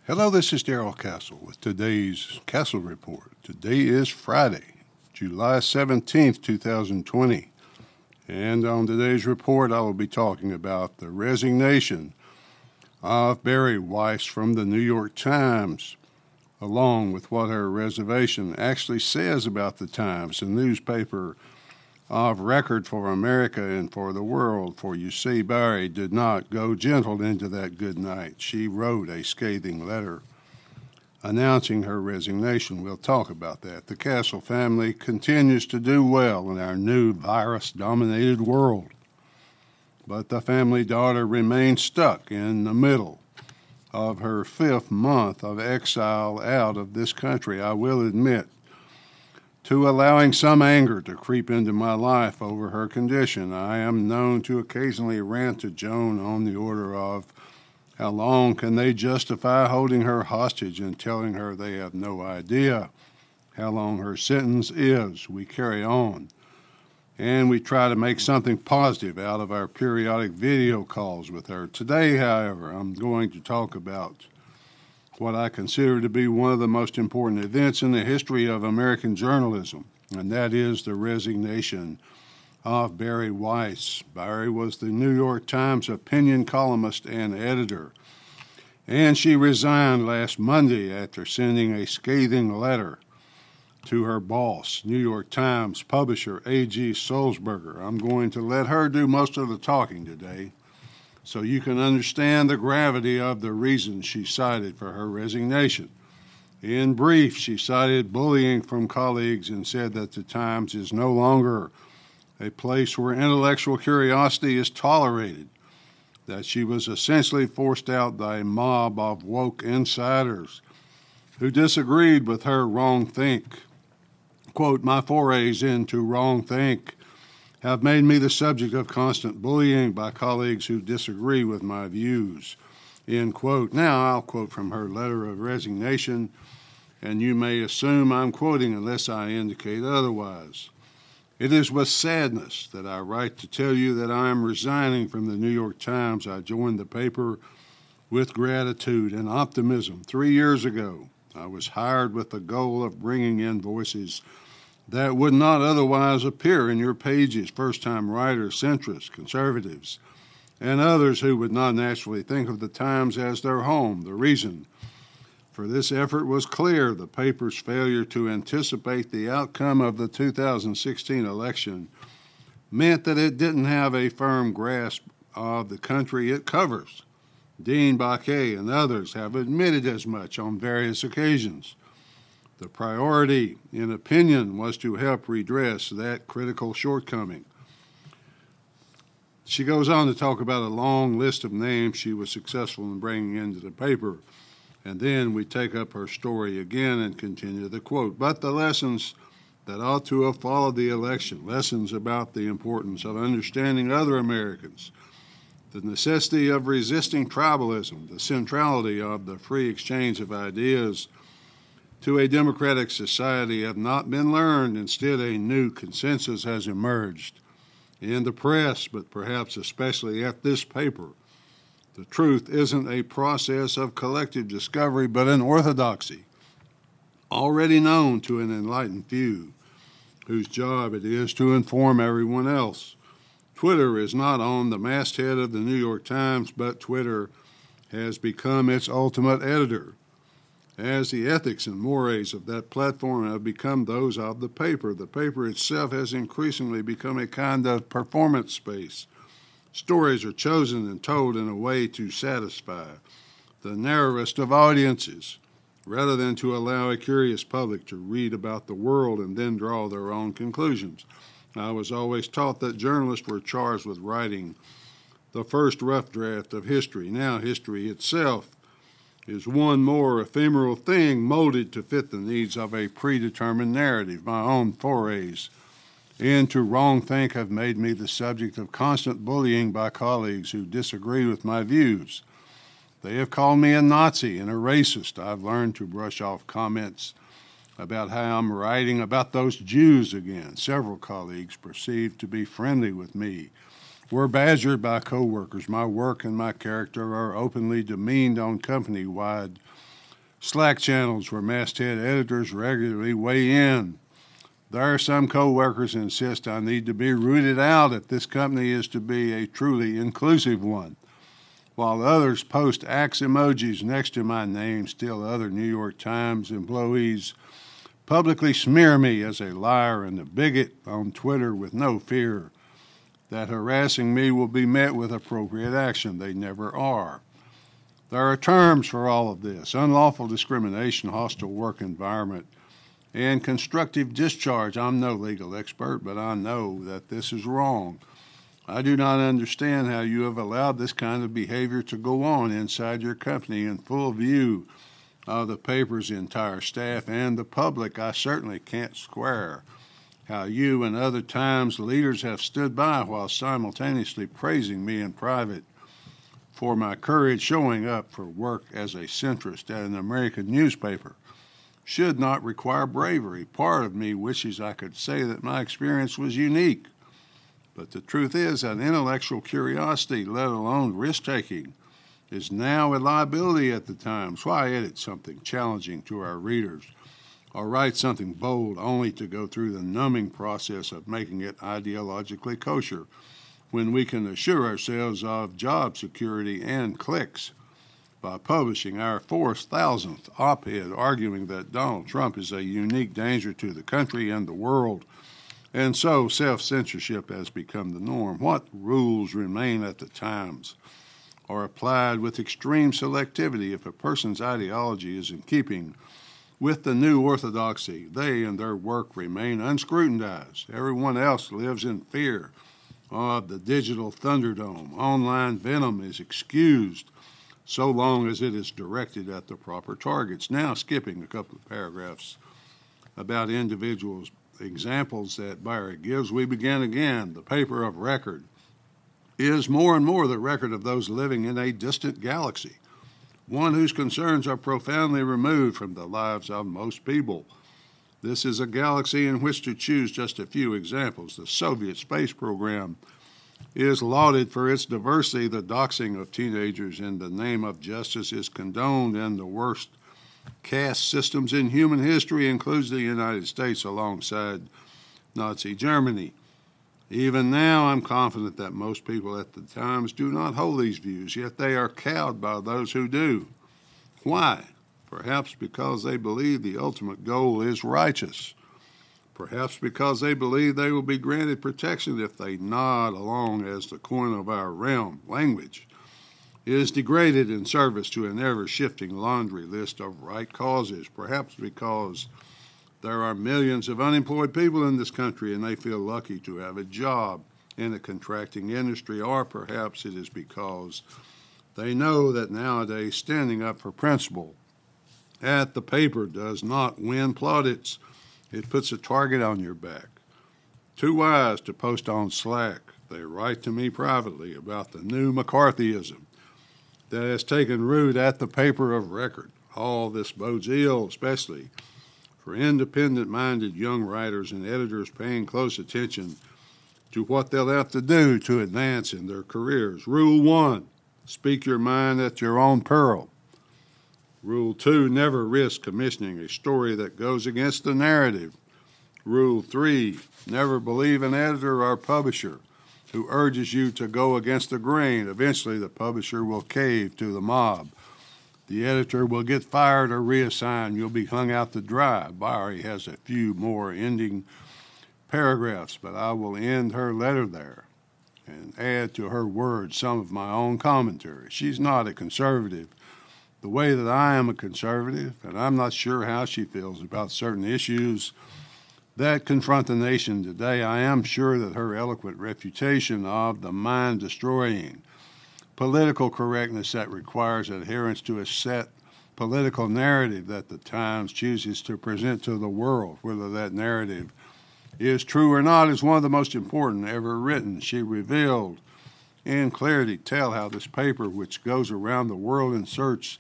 Hello, this is Darrell Castle with today's Castle Report. Today is Friday, July 17th, 2020. And on today's report, I will be talking about the resignation of Bari Weiss from the New York Times, along with what her resignation actually says about the Times, a newspaper of record for America and for the world. For you see, Bari did not go gentle into that good night. She wrote a scathing letter announcing her resignation. We'll talk about that. The Castle family continues to do well in our new virus-dominated world, but the family daughter remains stuck in the middle of her 5th month of exile out of this country. I will admit to allowing some anger to creep into my life over her condition. I am known to occasionally rant to Joan on the order of, how long can they justify holding her hostage and telling her they have no idea how long her sentence is? We carry on, and we try to make something positive out of our periodic video calls with her. Today, however, I'm going to talk about what I consider to be one of the most important events in the history of American journalism, and that is the resignation of Bari Weiss. Bari was the New York Times opinion columnist and editor, and she resigned last Monday after sending a scathing letter to her boss, New York Times publisher A.G. Sulzberger. I'm going to let her do most of the talking today, so you can understand the gravity of the reasons she cited for her resignation. In brief, she cited bullying from colleagues and said that the Times is no longer a place where intellectual curiosity is tolerated, that she was essentially forced out by a mob of woke insiders who disagreed with her wrong think. Quote, "My forays into wrong think have made me the subject of constant bullying by colleagues who disagree with my views," end quote. Now, I'll quote from her letter of resignation, and you may assume I'm quoting unless I indicate otherwise. "It is with sadness that I write to tell you that I am resigning from the New York Times. I joined the paper with gratitude and optimism 3 years ago. I was hired with the goal of bringing in voices that would not otherwise appear in your pages, first-time writers, centrists, conservatives, and others who would not naturally think of the Times as their home. The reason for this effort was clear: the paper's failure to anticipate the outcome of the 2016 election meant that it didn't have a firm grasp of the country it covers. Dean Baquet and others have admitted as much on various occasions. The priority, in opinion, was to help redress that critical shortcoming." She goes on to talk about a long list of names she was successful in bringing into the paper, and then we take up her story again and continue the quote. "But the lessons that ought to have followed the election, lessons about the importance of understanding other Americans, the necessity of resisting tribalism, the centrality of the free exchange of ideas to a democratic society have not been learned. Instead, a new consensus has emerged in the press, but perhaps especially at this paper. The truth isn't a process of collective discovery, but an orthodoxy already known to an enlightened few, whose job it is to inform everyone else. Twitter is not on the masthead of the New York Times, but Twitter has become its ultimate editor, as the ethics and mores of that platform have become those of the paper. The paper itself has increasingly become a kind of performance space. Stories are chosen and told in a way to satisfy the narrowest of audiences, rather than to allow a curious public to read about the world and then draw their own conclusions. I was always taught that journalists were charged with writing the first rough draft of history. Now history itself is one more ephemeral thing molded to fit the needs of a predetermined narrative. My own forays into wrong think have made me the subject of constant bullying by colleagues who disagree with my views. They have called me a Nazi and a racist. I've learned to brush off comments about how I'm writing about those Jews again. Several colleagues perceived to be friendly with me were badgered by coworkers. My work and my character are openly demeaned on company-wide Slack channels where masthead editors regularly weigh in. There are some co-workers who insist I need to be rooted out if this company is to be a truly inclusive one, while others post axe emojis next to my name. Still other New York Times employees publicly smear me as a liar and a bigot on Twitter with no fear that harassing me will be met with appropriate action. They never are. There are terms for all of this: unlawful discrimination, hostile work environment, and constructive discharge. I'm no legal expert, but I know that this is wrong. I do not understand how you have allowed this kind of behavior to go on inside your company in full view of the paper's entire staff and the public. I certainly can't square how you and other Times leaders have stood by while simultaneously praising me in private for my courage showing up for work as a centrist at an American newspaper. Should not require bravery. Part of me wishes I could say that my experience was unique, but the truth is that intellectual curiosity, let alone risk-taking, is now a liability at the Times. Why edit something challenging to our readers or write something bold only to go through the numbing process of making it ideologically kosher when we can assure ourselves of job security and clicks by publishing our 4,000th op-ed arguing that Donald Trump is a unique danger to the country and the world, and so self-censorship has become the norm? What rules remain at the Times are applied with extreme selectivity if a person's ideology is in keeping with the new orthodoxy? They and their work remain unscrutinized. Everyone else lives in fear of the digital thunderdome. Online venom is excused so long as it is directed at the proper targets. Now, skipping a couple of paragraphs about individuals, examples that Bari gives, we begin again. The paper of record is more and more the record of those living in a distant galaxy, one whose concerns are profoundly removed from the lives of most people. This is a galaxy in which, to choose just a few examples, the Soviet space program is lauded for its diversity. The doxing of teenagers in the name of justice is condoned, and the worst caste systems in human history includes the United States alongside Nazi Germany. Even now, I'm confident that most people at the Times do not hold these views, yet they are cowed by those who do. Why? Perhaps because they believe the ultimate goal is righteous. Perhaps because they believe they will be granted protection if they nod along as the coin of our realm, language, is degraded in service to an ever-shifting laundry list of right causes. Perhaps because there are millions of unemployed people in this country and they feel lucky to have a job in a contracting industry. Or perhaps it is because they know that nowadays standing up for principle at the paper does not win plaudits. It puts a target on your back. Too wise to post on Slack, they write to me privately about the new McCarthyism that has taken root at the paper of record. All this bodes ill, especially for independent-minded young writers and editors paying close attention to what they'll have to do to advance in their careers. Rule 1, speak your mind at your own peril. Rule 2, never risk commissioning a story that goes against the narrative. Rule 3, never believe an editor or publisher who urges you to go against the grain. Eventually, the publisher will cave to the mob. The editor will get fired or reassigned. You'll be hung out to dry. Bari has a few more ending paragraphs, but I will end her letter there and add to her words some of my own commentary. She's not a conservative the way that I am a conservative, and I'm not sure how she feels about certain issues that confront the nation today. I am sure that her eloquent refutation of the mind-destroying political correctness that requires adherence to a set political narrative that the Times chooses to present to the world, whether that narrative is true or not, is one of the most important ever written. She revealed in clear detail how this paper, which goes around the world in search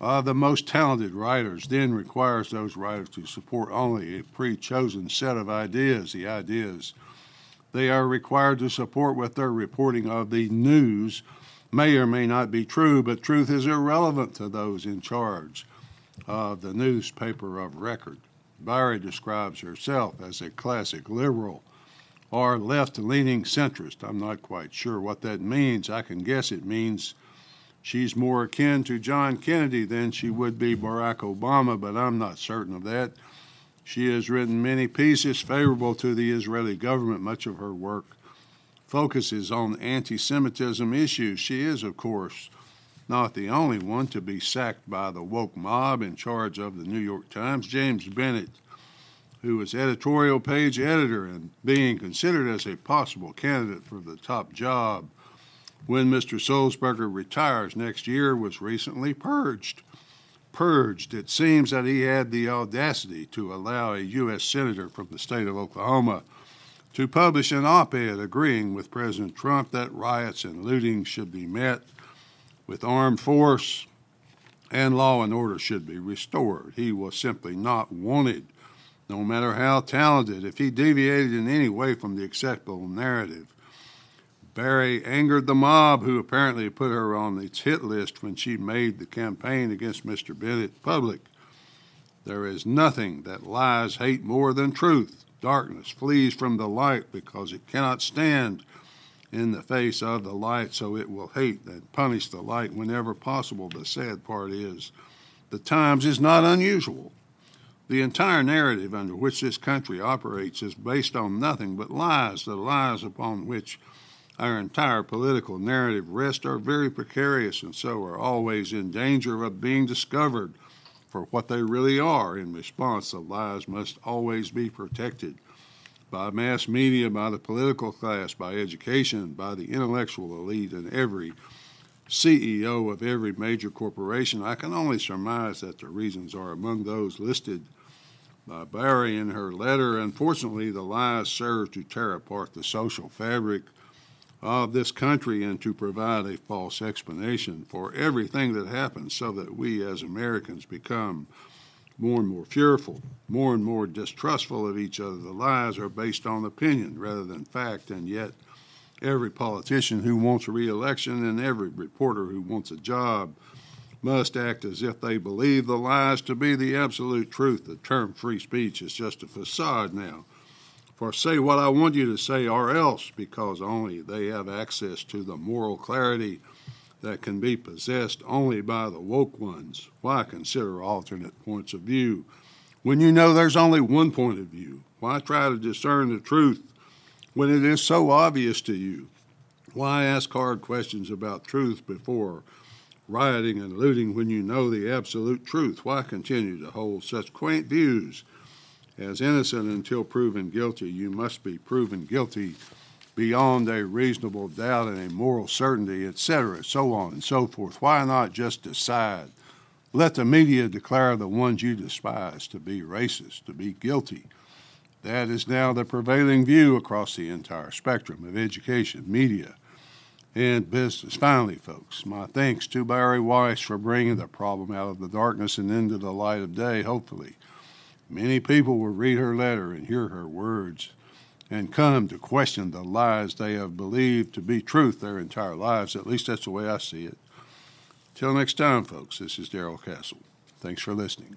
of the most talented writers, then requires those writers to support only a pre-chosen set of ideas, the ideas they are required to support with their reporting of the news may or may not be true, but truth is irrelevant to those in charge of the newspaper of record. Bari describes herself as a classic liberal or left-leaning centrist. I'm not quite sure what that means. I can guess it means she's more akin to John Kennedy than she would be Barack Obama, but I'm not certain of that. She has written many pieces favorable to the Israeli government. Much of her work focuses on anti-Semitism issues. She is, of course, not the only one to be sacked by the woke mob in charge of the New York Times. James Bennett, who was editorial page editor and being considered as a possible candidate for the top job when Mr. Sulzberger retires next year, was recently purged. It seems that he had the audacity to allow a U.S. senator from the state of Oklahoma to publish an op-ed agreeing with President Trump that riots and looting should be met with armed force and law and order should be restored. He was simply not wanted, no matter how talented, if he deviated in any way from the acceptable narrative. Bari angered the mob, who apparently put her on its hit list when she made the campaign against Mr. Bennett public. There is nothing that lies hate more than truth. Darkness flees from the light because it cannot stand in the face of the light, so it will hate and punish the light whenever possible. The sad part is the Times is not unusual. The entire narrative under which this country operates is based on nothing but lies. The lies upon which our entire political narrative rests are very precarious and so are always in danger of being discovered for what they really are. In response, the lies must always be protected by mass media, by the political class, by education, by the intellectual elite, and every CEO of every major corporation. I can only surmise that the reasons are among those listed by Bari in her letter. Unfortunately, the lies serve to tear apart the social fabric of this country and to provide a false explanation for everything that happens, so that we as Americans become more and more fearful, more and more distrustful of each other. The lies are based on opinion rather than fact, and yet every politician who wants a re-election and every reporter who wants a job must act as if they believe the lies to be the absolute truth. The term free speech is just a facade now for say what I want you to say or else, because only they have access to the moral clarity that can be possessed only by the woke ones. Why consider alternate points of view when you know there's only one point of view? Why try to discern the truth when it is so obvious to you? Why ask hard questions about truth before rioting and looting when you know the absolute truth? Why continue to hold such quaint views as innocent until proven guilty? You must be proven guilty beyond a reasonable doubt and a moral certainty, etc., so on and so forth. Why not just decide? Let the media declare the ones you despise to be racist, to be guilty. That is now the prevailing view across the entire spectrum of education, media, and business. Finally, folks, my thanks to Bari Weiss for bringing the problem out of the darkness and into the light of day. Hopefully, many people will read her letter and hear her words and come to question the lies they have believed to be truth their entire lives. At least that's the way I see it. Till next time, folks, this is Darrell Castle. Thanks for listening.